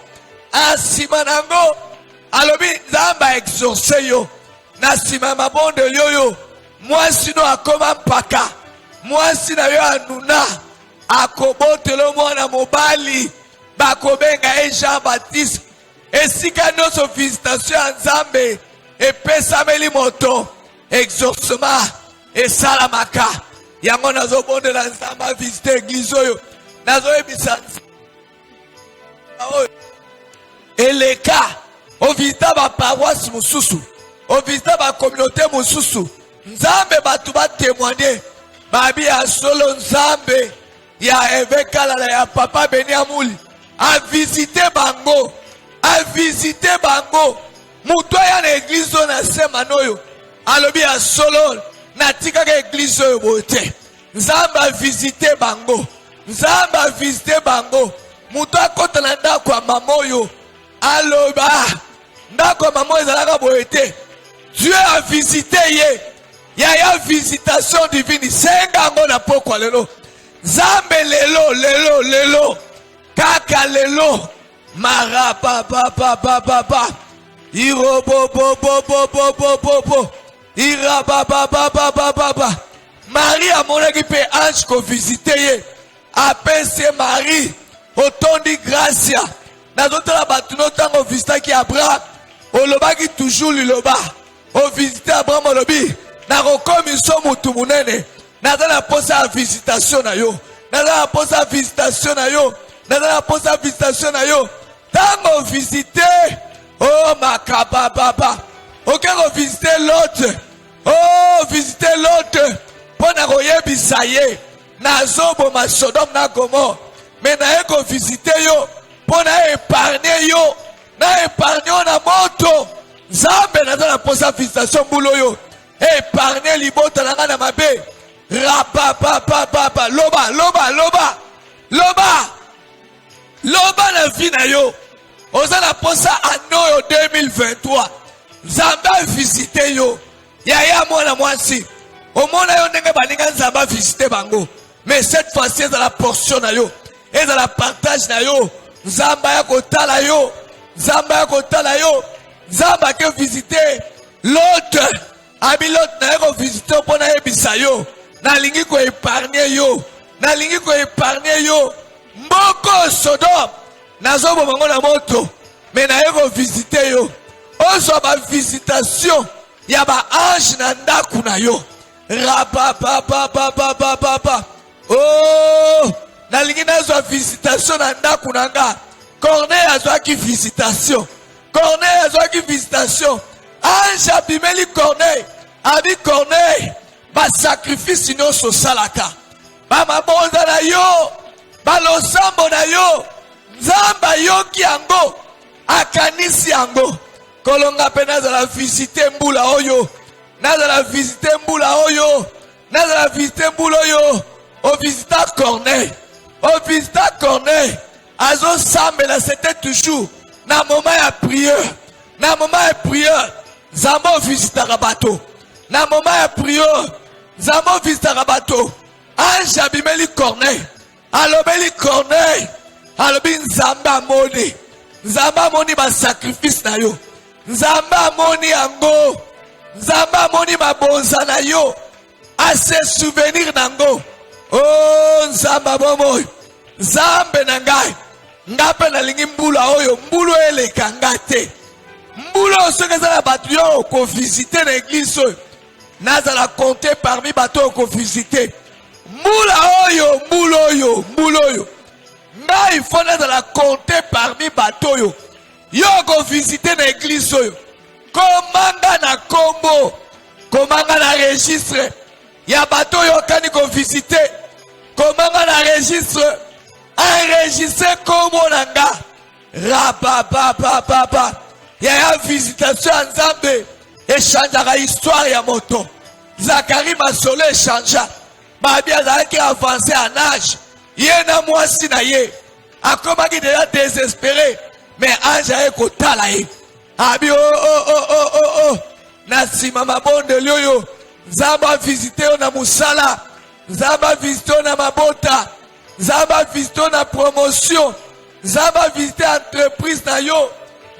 Asima nango. Alobi nzamba exorce yo. Na sima mabonde yoyo. Mwasi no akoma mpaka. Mwasi na yo anuna. Akobotelo mwana mobali. Bakobenga Jean Baptiste. Esika nyonso visitation ya nzambe. Epesameli moto. Exorcement. Esalamaka. Yango nazo bonde la nzamba visite église oyo. Nazo ebisa. Eleka. O visita ba paroisse mususu. O visita ba communauté mususu. Nzambe batu ba témoigner. babi ya solo nzambe ya evekala ya papa Beniamuli a visité bango, a visité bango. Muto ya na église na sema noyo alobi ya solo na tika ka église yo bote. Nzambe a visité bango, nzambe a visité bango. Muto akota na ndako ya mamoyo aloba ndako ya mamoyo ezalaka bote. Dieu a visité ye. Ya visitation divine. Senga ngo na pokwa lelo. Nzambe lelo. Kaka lelo. Mara ba. Iro bo. Ira ba. Marie a monaki pe ange ko visité ye. Apese Marie. Otondi gracia. Nazotala batuno tango visitaki Abraham. Olobaki toujours liloba. O visité Abraham olobi. Na rokomi so mutu munene. Nazala posa visitation na yo. Nazala posa visitation na yo. Nazala posa visitation na yo. Tango visité. Oh makababa. Okero visité l'autre. Oh visité l'autre. Pona koyebisa ye. Nazobo ma Sodome na Gomorrhe. Mais na eko visité yo. Pona épargner yo. Na épargner na moto. Nzambe nazala posa visitation mbulo yo. Épargner libota na ngana mabe. Rapapapapapa. Loba na vie na yo. Ozala posa ano 2023. Nzambe a visité yo. Yaya mwana mwasi. Omona yo ndenge baninga nzambe a visité bango. Mais cette fois-ci c'est la portion na yo. Et dans la partage na yo. Nzambe ya kotala yo. Nzambe ya kotala yo. Nzambe a visité l'autre. Abi l'autre na yo visité pour na yebisa yo. Na lingi ko épargner yo. Na lingi ko épargner yo. Mboko Sodome. Nazobo bango na moto. Mais na yo visité yo. Ozo ba visitation. Ya ba ange na ndaku na yo. Rapapapapapapapa. Oh. Na lingi nazo visitation na ndaku na nga. Corneille azwaki visitation. Corneille azwaki visitation. Ange abimeli Corneille. Abi Corneille. Ba sacrifice nyonso salaka. Ba mabonza na yo. Ba losambo na yo. Nzamba yoki yango. Akanisi yango. Kolonga pe nazala visite mbula oyo. Nazala visite mbula oyo. Nazala visite mbula oyo. O visita Corneille. O visita Corneille. Azo sambela c'était toujours. Na moment ya prière. Na moment ya prière. Zambo visita rabato. Na moment ya prière. Zambo visita rabato. Ange abimeli Corneille. Alobeli Corneille. Alobi nzamba moni. Nzamba moni ba sacrifice na yo. Nzamba moni yango. Nzamba moni ba bonza na yo. A se souvenir nango. Oh nzamba bomoy. Nzambe na ngai. Ngape na lingi mbula oyo. Mbulu eleka ngate. Mbulu osoke za batu yo ko visiter na église oyo. Nazala compter parmi bato ko visiter. Mbula oyo, mbulu oyo. Nga il faut nazala compter parmi bato yo. Yo ko visiter na église oyo. Komanga na kombo. Komanga na registre. Ya bato yo kani ko visiter. Komanga na registre. Enregistré kombo nanga. Rapapapapapa. Ya visitation en Nzambe. Échangeara histoire ya moto. Zacharie Masolo échangea. Babi azalaki avancé en âge. Yena mwasi na ye. Akomaki déjà désespéré. Mais ange aye kotala ye. Abi oh. Na sima mabonde lioyo. Nzamba visité yo na musala. Nzamba visité yo na mabota. Nzamba visité na promotion. Nzamba visité entreprise na yo.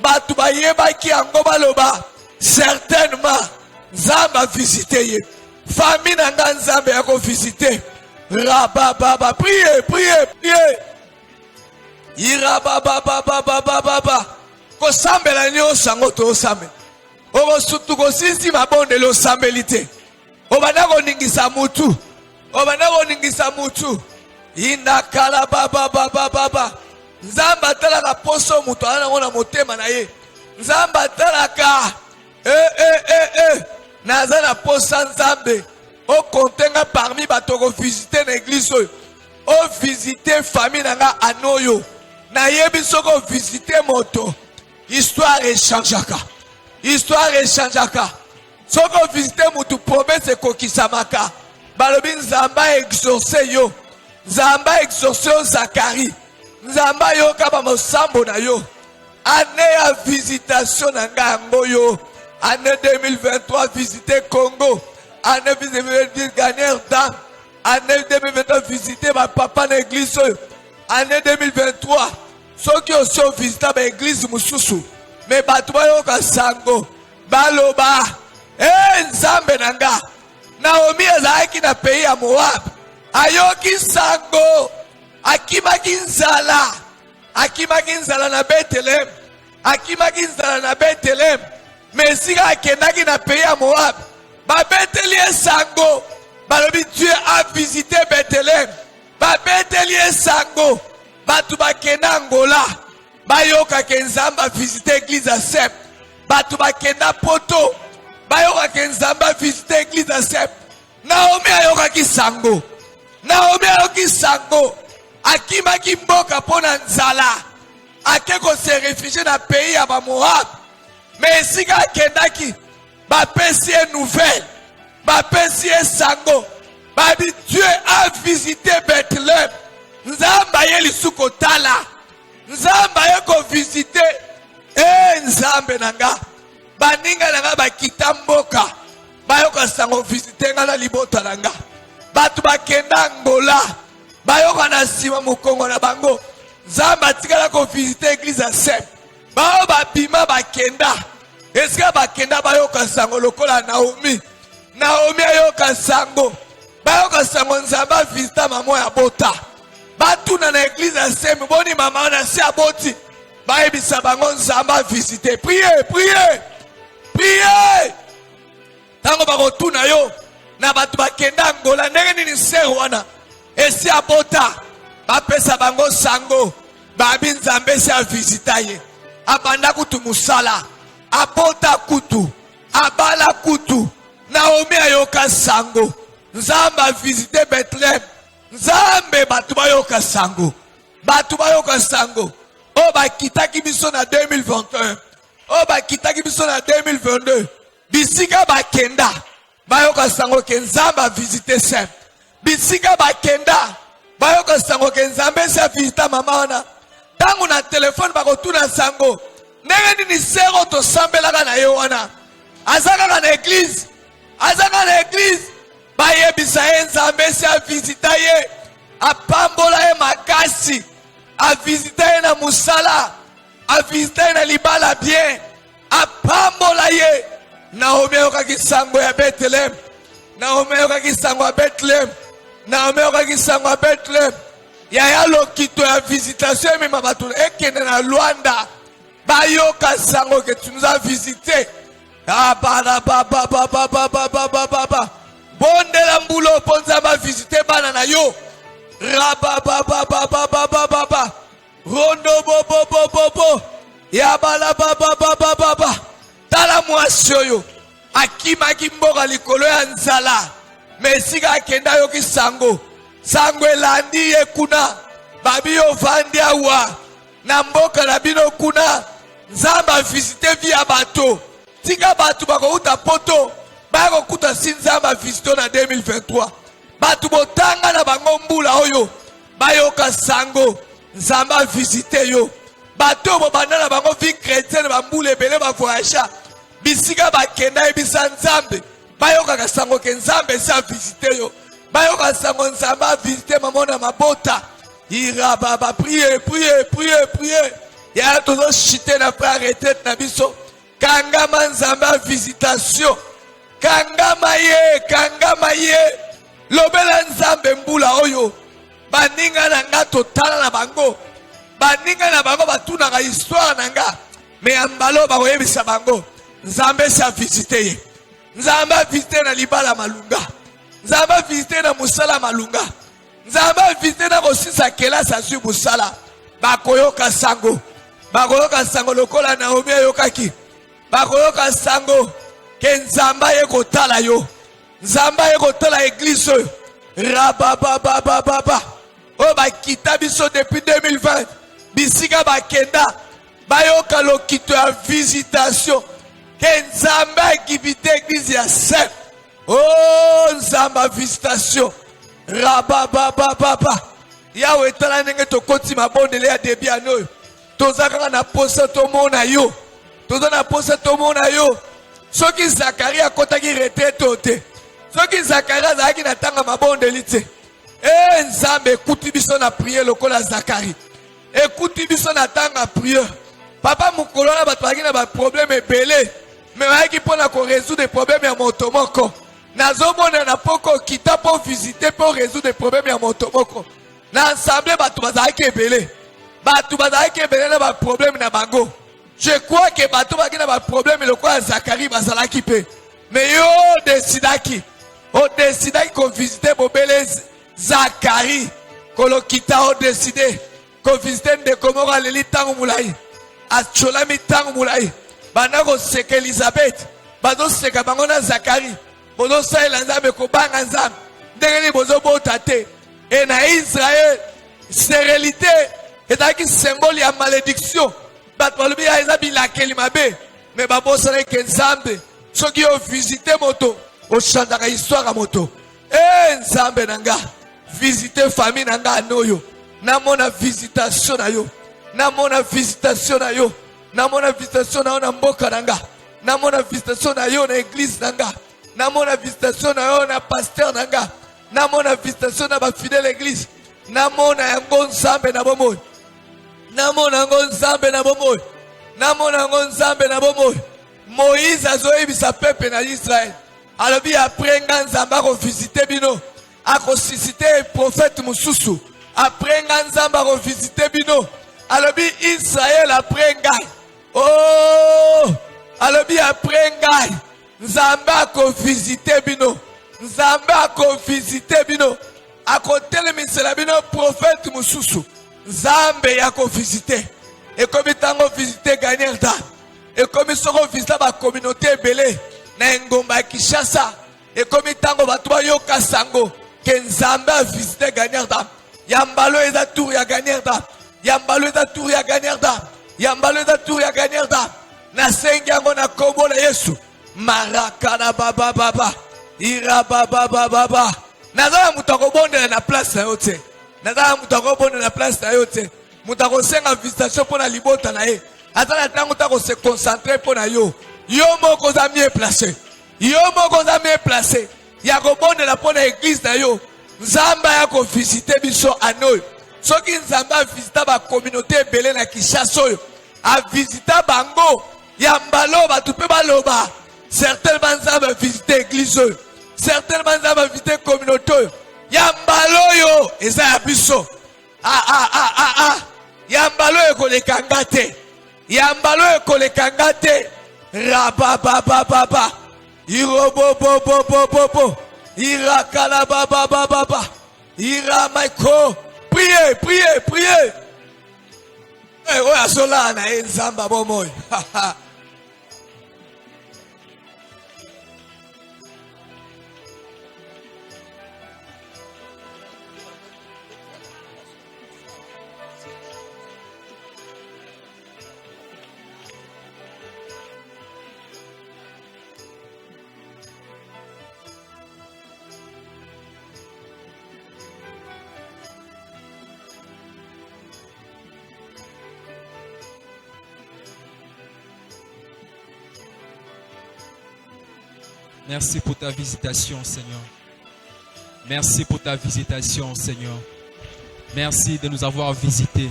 Batu bayebaki yango baloba. Certainement. Nzamba visité ye. Famille nanga Nzambe yako visité. Rabababa. Priez. Irabababababababa. Kosambela nyo sango to sambe. Oko sutu kosisi mabonde lo sambelite. Obanako ningisa mutu. Inakala baba. Nzamba talaka poso mutu ana ngona motema na ye. Nzamba talaka. Nazana posa Nzambe. O kontenga parmi batoko visiter l'église. O visiter famille nanga anoyo. Na yebi soko visiter moto. Histoire échangeaka. Histoire échangeaka. Soko visiter mutu promesse kokisamaka. Balobi nzamba exaucé yo. Nzamba exaucé yo Zacharie. Nzamba yo kaba mosambo na yo. Année à visitation nanga ngoyo. Année 2023 visiter Congo. Année 2020 gagner dame. Année 2023 visiter ma papa na église. Année 2023 ceux qui ont visité l'église mususu. Mais batwa yo kasango. Baloba. Nzambe nanga. Naomi azaki na pays ya Moab. Ayoki sango. Akimaki nzala. Akimaki nzala na Bethlehem. Akimaki nzala na Bethlehem. Mesika akendaki na pays ya Moab. Ba Bethlehem sango. Balobi Dieu a visité Bethlehem. Ba Bethlehem sango. Batu bakenda Angola. Bayoka kenzamba visité église à Sep. Batu bakenda Poto. Bayoka kenzamba visité église à Sep. Naomi ayoka kisango. Naomi ayoki sango. Akimaki mboka pona nzala. Akeko se réfugier na pays ya ba Moab. Mais sika akendaki ba pesi nouvelle. Ba pesi sango. Ba Dieu a visité Bethlehem. Nzamba ye lisuko tala. Nzamba ye ko visité. Nzambe nanga. Baninga nanga bakita mboka. Bayoka sango visité nga na libota nanga. Batu bakenda Angola. Bayoka na sima mukongo na bango. Nzamba tikala ko visité église à Sep. Bao bapima bakenda. Eska bakenda bayoka sango lokola Naomi. Naomi ayoka sango. Bayoka sango nzamba visita mamo ya bota. Batuna na église à Sep. Boni mama na si aboti. Baebisa bango nzamba visiter. Priez, priez. Priez. Tango bakotuna yo. Na batu bakenda Angola. Ndenge nini seru wana. Esi abota. Bapesa bango sango. Babi nzambe si a visita ye. Abanda kutu musala. Abota kutu. Abala kutu. Naomi ayoka sango. Nzamba visite Bethlehem. Nzambe batu bayoka sango. Batu bayoka sango. O bakitaki biso na 2021. O bakitaki biso na 2022. Bisika bakenda. Bayoka sango ke nzamba visite Sep. Bisika bakenda. Bayoka sango ke nzambe sa visita mama wana. Tangu na telefone bakotuna sango. Ndenge nini sero to sambelaka na yo wana. Azaka na église. Azaka na église. Bayebisa ye nzambe sa visita ye. Apambola ye makasi. A visita ye na musala. A visita ye na libala bien. Apambola ye. Naomi yokaki sango ya Bethlehem. Naomi yokaki sango ya Bethlehem. Naomi yokaki sango ya Bethlehem. Yaya lokito ya visitation mema batu ekene na Luanda. Bayoka sango que tu nous as visité. Bonde la mbulo ponza ma visité banana yo. Rababababababababa. Rondo bobo. Yabala bababababa. Tala mwasyo yo. Akima kimboga likolo ya nzala. Mesika akenda yo ki sango. Sango elandi ye kuna. Babi yo vandi awa. Na mboka na bino kuna. Nzamba visite via bato. Tika batu bako uta poto. Bako kuta si nzamba visite na 2023. Batu botanga na bango mbula oyo. Bayoka sango. Nzamba visite yo. Bato bo bandana bango vie chrétienne bambule bele ba voyage. Bisika bakenda ebisa nzambe. Bayoka kasango ke nzambe sa visite yo. Bayoka sango nzamba visite mamona mabota. Ira baba priez. Ya todo chité na frère retraite na biso. Kangama nzamba visitation. Kangama ye. Lobela nzambe mbula oyo. Baninga na nga totala na bango. Baninga na bango batuna ka histoire na nga. Me ambalo ba koyebisa bango. Nzambe sa visite ye. Nzambe visite na libala malunga. Nzambe visite na musala malunga. Nzambe visite na kosisa kelasa su musala. Bakoyoka sango. Bakoyoka sango lokola Naomi ayokaki. Bakoyoka sango ke nzamba ye kotala yo. Nzamba ekotala église rabababababa o bakita biso depuis 2020 bisika bakenda bayoka lokito ya visitation ke Nzamba akibite église ya sep oh Nzamba visitation rababababa yawe tala ndenge tokoti mabondele ya debi anoyo tozaka na posa tomona yo toza na posa tomona yo soki Zakari akotaki retraite te soki Zakari azalaki na tanga mabondeli te Nzambe ekuti biso na prière lokola Zakari ekuti biso na tanga prière papa mokolo na bato bazalaki na baproblème ebele me bayaki mpona korésoudre problème ya moto moko nazomona na poko kita mpo visiter mpo résoudre problème ya moto moko na ensemble bato bazalaki ebele na baproblème na bango je crois que bato bazalaki na baproblème lokola Zakari bazalaki pe mais yo desidaki kovisite bobele Zakari kolokita odeside kovisite ndeko moko aleli ntango molai acholami ntango molai banda koseka Elizabeth bazoseka bango na Zakari bozosalela Nzambe kobanga Nzambe ndenge nini bozobota te e na Israel stérilité ezalaki symbole ya malédiction bato balobi ya eza bilakeli mabe me babosana ke Nzambe soki ovisite moto ochanzaka histoire ya moto Nzambe na nga visite famille na nga anoyo namona visitation na yo namona visitation na yo namona visitation na yo na mboka na nga namona visitation na yo na église na nga namona visitation na yo na pasteur na nga namona visitation na bafidèle église namona yango Nzambe na bomoi namona yango Nzambe na bomoi namona yango Nzambe na bomoi Moïse azoyebisa peuple na Israël alobi après nga Nzambe akovisite bino akosisite prophète mosusu après nga Nzambe akovisite bino alobi Israël après ngai oh alobi après ngai Nzambe akovisite bino Nzambe akovisite bino akotelemisela bino prophète mosusu Nzambe yakovisite ekomi tango visite gagner dame ekomi soko visite ba communauté ebele na engomba ya Kinshasa ekomi tango bato bayoka sango ke Nzambe avisite gagner dame yambalo eza tour ya gagner dame yambalo eza tour ya gagner dame yambalo eza tour ya gagner dame nasengi yango na kombo na Yesu marakana baba ira baba nazala mutu akobondela na place na yo te nazala mutu akobondela na place na yo te mutu akosenga visitation mpo na libota na ye azala ntango tako se concentrer mpo na yo yo moko oza mieux placé yo moko oza mieux placé ya kobondela mpo na église na yo Nzambe ya kovisite biso anoyo soki Nzambe avisita bacommunauté ebele na Kinshasa oyo avisita bango ya mbalo bato mpe baloba certainement Nzambe avisite église oyo certainement Nzambe avisite communauté oyo ya mbalo oyo eza ya biso ya mbalo oyo ekoleka nga te ya mbalo oyo ekoleka nga te rabababababa irobobobobobobo irakalababababa iramaiko priez oyo azolaa na ye Nzambe bomoi Merci pour ta visitation, Seigneur. Merci pour ta visitation, Seigneur. Merci de nous avoir visités.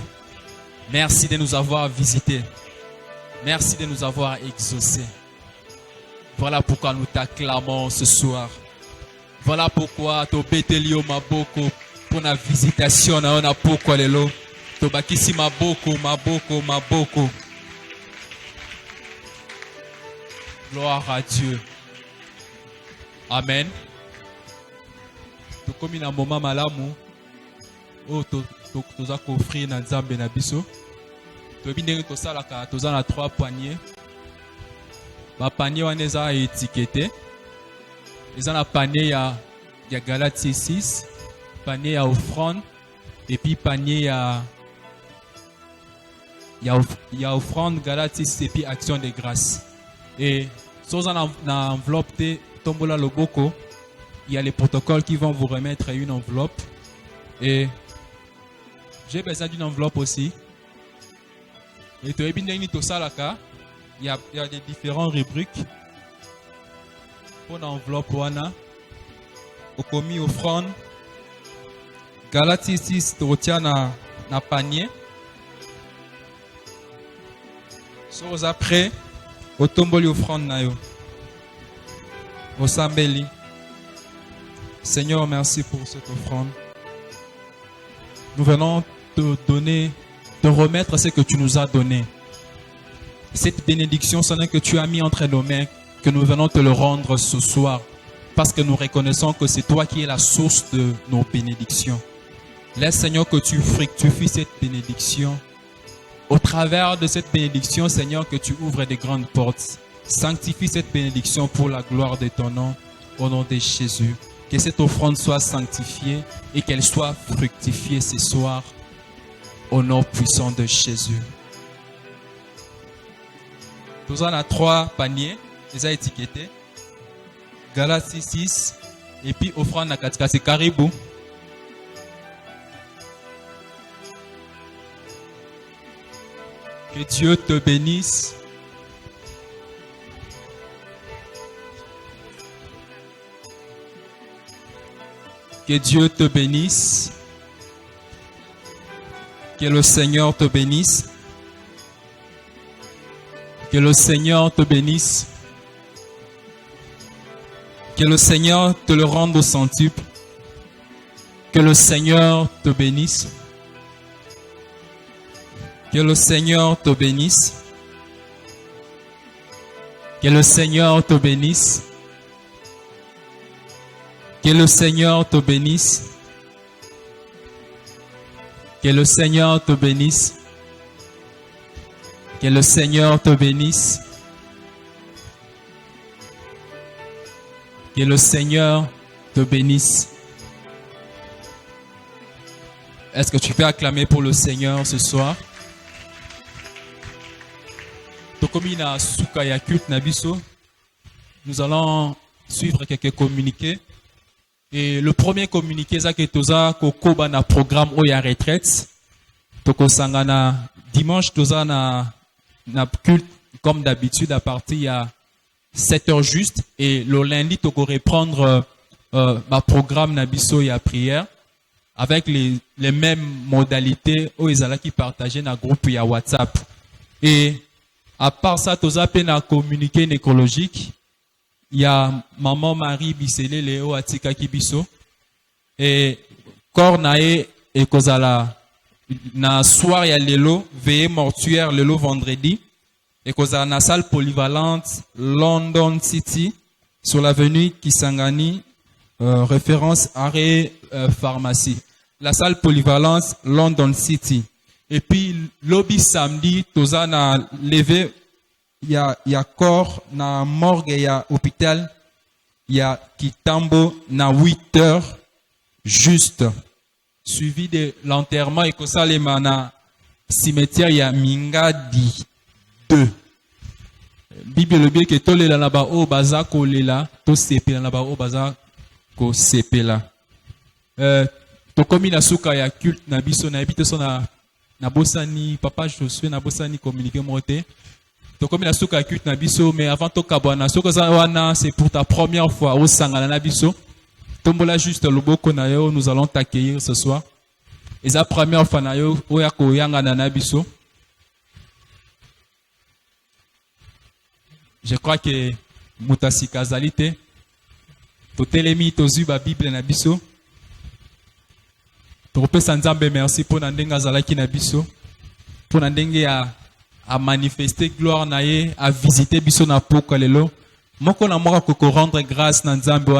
Merci de nous avoir visités. Merci de nous avoir exaucés. Voilà pourquoi nous t'acclamons ce soir. Voilà pourquoi tobeteli maboko pour la visitation na ona poko lelo. Tobakisi maboko. Gloire à Dieu. Amen. Tokomi na moment malamu o toza ko offrir na Nzambe na biso. Tobi ndenge tosalaka toza na 3 paniers. Ba panier wana eza étiqueté. Ils ont un panier, il y a Galatie 6, panier à offrande, et puis panier il y a offrande, Galatie 6, et puis action de grâce. Et sans en enveloppe, tombola loboko, il y a les protocoles qui vont vous remettre une enveloppe. Et j'ai besoin d'une enveloppe aussi. Et tu as bien dit tout ça là, il y a des différentes rubriques. Pour l'enveloppe, wana, au commis offrande, Galatie 6, tu retiens na panier. Sur après, au tomboli offrande na yo. Au sambeli. Seigneur, merci pour cette offrande. Nous venons te donner, te remettre ce que tu nous as donné. Cette bénédiction, ce que tu as mis entre nos mains, que nous venons te le rendre ce soir. Parce que nous reconnaissons que c'est toi qui es la source de nos bénédictions. Laisse, Seigneur, que tu fructifies cette bénédiction. Au travers de cette bénédiction, Seigneur, que tu ouvres des grandes portes. Sanctifie cette bénédiction pour la gloire de ton nom, au nom de Jésus. Que cette offrande soit sanctifiée et qu'elle soit fructifiée ce soir, au nom puissant de Jésus. Nous avons 3 paniers, déjà étiquetés. Galatie 6, et puis offrande à katika, c'est Caribou. Que Dieu te bénisse. Que Dieu te bénisse. Que le Seigneur te bénisse. Que le Seigneur te bénisse. Que le Seigneur te le rende au centuple. Que le Seigneur te bénisse. Que le Seigneur te bénisse. Que le Seigneur te bénisse. Que le Seigneur te bénisse. Que le Seigneur te bénisse. Que le Seigneur te bénisse. Que le Seigneur te bénisse. Est-ce que tu peux acclamer pour le Seigneur ce soir? Nous allons suivre quelques communiqués. Et le premier communiqué, c'est que toza kokoba na programme oya retraite. Toko sangana dimanche toza na culte comme d'habitude à partir à 7h juste, et le lundi toko reprendre ma programme na biso ya prière avec les mêmes modalités où ils allaient qui partager na groupe ya WhatsApp. Et à part ça toza pe na communiqué nécrologique. Il y a maman Marie Bisele Léo Atika Kibiso et Cornae et Kozala na soir ya lelo veillée mortuaire lelo vendredi et Kozala na salle polyvalente London City sur l'avenue Kisangani référence arrêt pharmacie, la salle polyvalente London City. Et puis lobby samedi toza na levé. Il y a corps na morgue, il y a hôpital, il y a Kitambo na 8h juste, suivi de l'enterrement et que ça les mana cimetière il y a Mingadi 2. Bible le bien que tole la ba o baza ko lela to sepe la ba o baza ko sepe la. To komi na suka ya culte na biso na habite so na bosani papa Josué na bosani communiquer moté. Comme la souka culte na biso, mais avant to kabwana souka wana c'est pour ta première fois au sangana na biso. Tombola juste le boko na yo, nous allons t'accueillir ce soir. Et la première fois na yo oya ko yanga na biso. Je crois que mutasi kazalite to telemi to zuba Bible na biso. To pesa nzambe merci pour ndenga zalaki na biso. Pour ndenge à manifester gloire naie, à visiter biso na poko lelo. Moko na moka ko rendre grâce na nzambe